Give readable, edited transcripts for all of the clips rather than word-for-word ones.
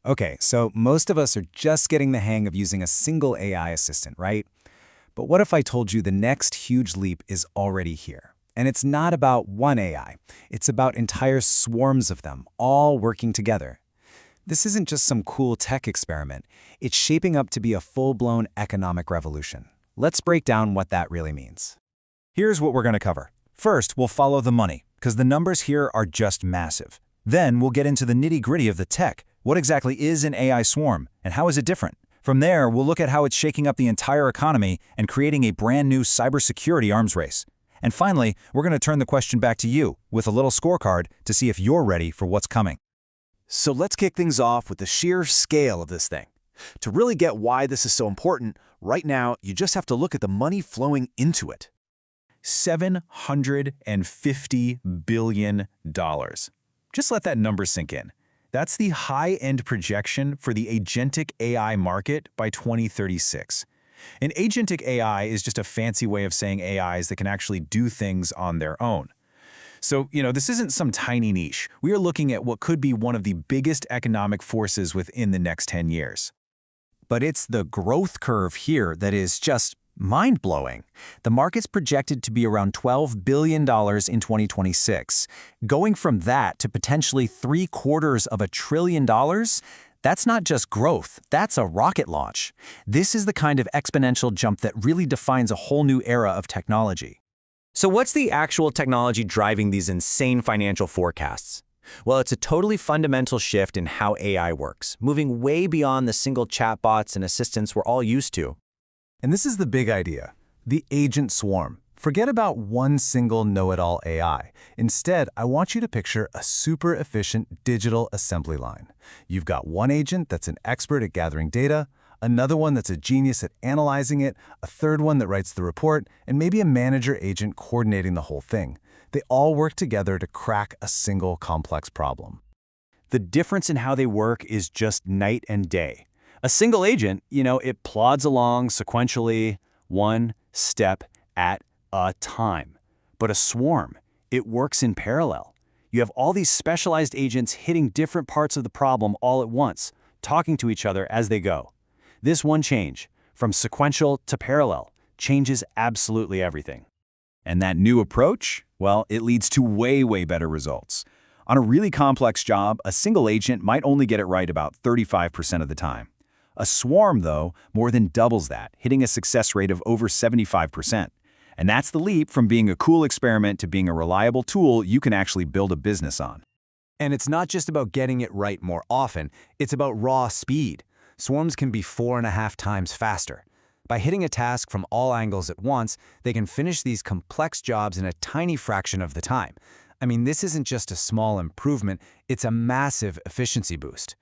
Okay, so most of us are just getting the hang of using a single AI assistant, right? But what if I told you the next huge leap is already here? And it's not about one AI. It's about entire swarms of them, all working together. This isn't just some cool tech experiment. It's shaping up to be a full-blown economic revolution. Let's break down what that really means. Here's what we're going to cover. First, we'll follow the money, because the numbers here are just massive. Then we'll get into the nitty-gritty of the tech. What exactly is an AI swarm, and how is it different? From there, we'll look at how it's shaking up the entire economy and creating a brand new cybersecurity arms race. And finally, we're going to turn the question back to you with a little scorecard to see if you're ready for what's coming. So let's kick things off with the sheer scale of this thing. To really get why this is so important, right now, you just have to look at the money flowing into it. $750 billion. Just let that number sink in. That's the high-end projection for the agentic AI market by 2036. An agentic AI is just a fancy way of saying AIs that can actually do things on their own. So, this isn't some tiny niche. We are looking at what could be one of the biggest economic forces within the next 10 years. But it's the growth curve here that is just mind-blowing. The market's projected to be around $12 billion in 2026. Going from that to potentially $750 billion, that's not just growth, that's a rocket launch. This is the kind of exponential jump that really defines a whole new era of technology. So what's the actual technology driving these insane financial forecasts? Well, it's a totally fundamental shift in how AI works, moving way beyond the single chatbots and assistants we're all used to. And this is the big idea, the agent swarm. Forget about one single know-it-all AI. Instead, I want you to picture a super efficient digital assembly line. You've got one agent that's an expert at gathering data, another one that's a genius at analyzing it, a third one that writes the report, and maybe a manager agent coordinating the whole thing. They all work together to crack a single complex problem. The difference in how they work is just night and day. A single agent, it plods along sequentially, one step at a time. But a swarm, it works in parallel. You have all these specialized agents hitting different parts of the problem all at once, talking to each other as they go. This one change, from sequential to parallel, changes absolutely everything. And that new approach, well, it leads to way better results. On a really complex job, a single agent might only get it right about 35% of the time. A swarm, though, more than doubles that, hitting a success rate of over 75%. And that's the leap from being a cool experiment to being a reliable tool you can actually build a business on. And it's not just about getting it right more often, it's about raw speed. Swarms can be 4.5 times faster. By hitting a task from all angles at once, they can finish these complex jobs in a tiny fraction of the time. I mean, this isn't just a small improvement, it's a massive efficiency boost.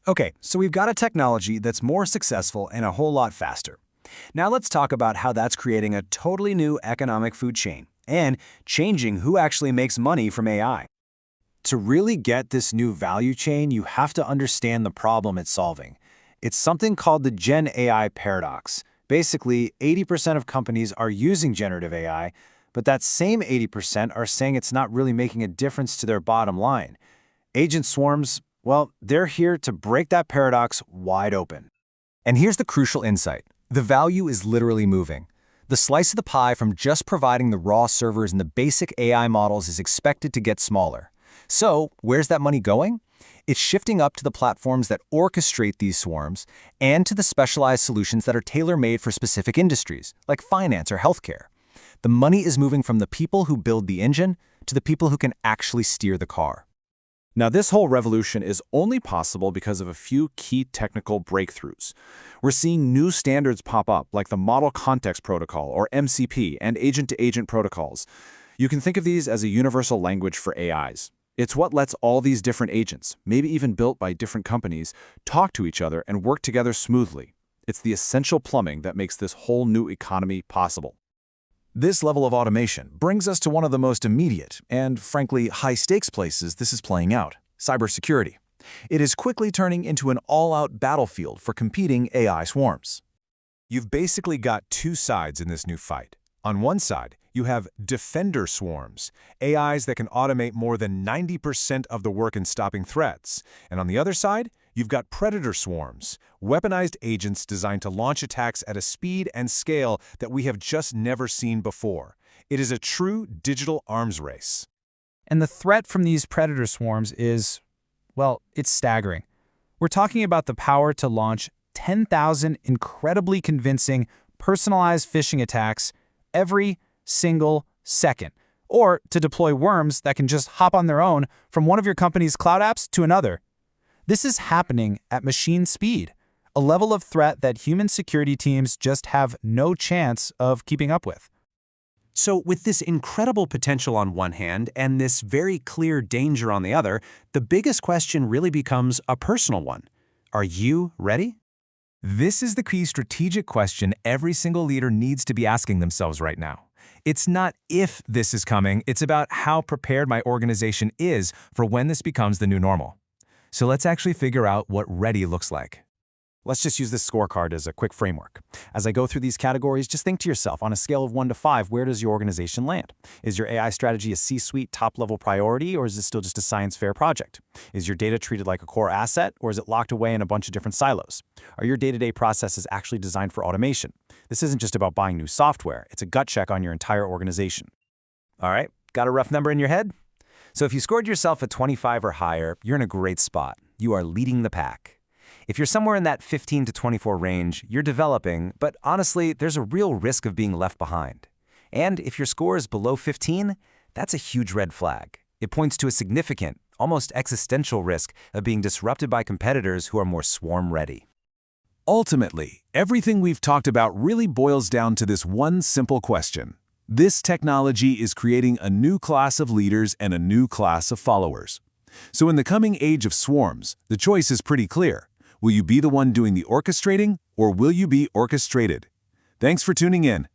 Okay, so we've got a technology that's more successful and a whole lot faster. Now let's talk about how that's creating a totally new economic food chain and changing who actually makes money from AI. To really get this new value chain, you have to understand the problem it's solving. It's something called the GenAI Paradox. Basically, 80% of companies are using generative AI, but that same 80% are saying it's not really making a difference to their bottom line. Agent swarms, well, they're here to break that paradox wide open. And here's the crucial insight. The value is literally moving. The slice of the pie from just providing the raw servers and the basic AI models is expected to get smaller. So, where's that money going? It's shifting up to the platforms that orchestrate these swarms and to the specialized solutions that are tailor-made for specific industries, like finance or healthcare. The money is moving from the people who build the engine to the people who can actually steer the car. Now, this whole revolution is only possible because of a few key technical breakthroughs. We're seeing new standards pop up, like the Model Context Protocol, or MCP, and agent-to-agent protocols. You can think of these as a universal language for AIs. It's what lets all these different agents, maybe even built by different companies, talk to each other and work together smoothly. It's the essential plumbing that makes this whole new economy possible. This level of automation brings us to one of the most immediate and, frankly, high-stakes places this is playing out: cybersecurity. It is quickly turning into an all-out battlefield for competing AI swarms. You've basically got two sides in this new fight. On one side, you have defender swarms, AIs that can automate more than 90% of the work in stopping threats. And on the other side, You've got predator swarms, weaponized agents designed to launch attacks at a speed and scale that we have just never seen before. It is a true digital arms race. And the threat from these predator swarms is, well, it's staggering. We're talking about the power to launch 10,000 incredibly convincing, personalized phishing attacks every single second, or to deploy worms that can just hop on their own from one of your company's cloud apps to another. This is happening at machine speed, a level of threat that human security teams just have no chance of keeping up with. So with this incredible potential on one hand and this very clear danger on the other, the biggest question really becomes a personal one. Are you ready? This is the key strategic question every single leader needs to be asking themselves right now. It's not if this is coming, it's about how prepared my organization is for when this becomes the new normal. So let's actually figure out what ready looks like. Let's just use this scorecard as a quick framework. As I go through these categories, just think to yourself, on a scale of 1 to 5, where does your organization land? Is your AI strategy a C-suite top-level priority, or is it still just a science fair project? Is your data treated like a core asset, or is it locked away in a bunch of different silos? Are your day-to-day processes actually designed for automation? This isn't just about buying new software, it's a gut check on your entire organization. All right, got a rough number in your head? So if you scored yourself at 25 or higher, you're in a great spot. You are leading the pack. If you're somewhere in that 15 to 24 range, you're developing, but honestly, there's a real risk of being left behind. And if your score is below 15, that's a huge red flag. It points to a significant, almost existential risk of being disrupted by competitors who are more swarm-ready. Ultimately, everything we've talked about really boils down to this one simple question. This technology is creating a new class of leaders and a new class of followers. So in the coming age of swarms, the choice is pretty clear. Will you be the one doing the orchestrating, or will you be orchestrated? Thanks for tuning in.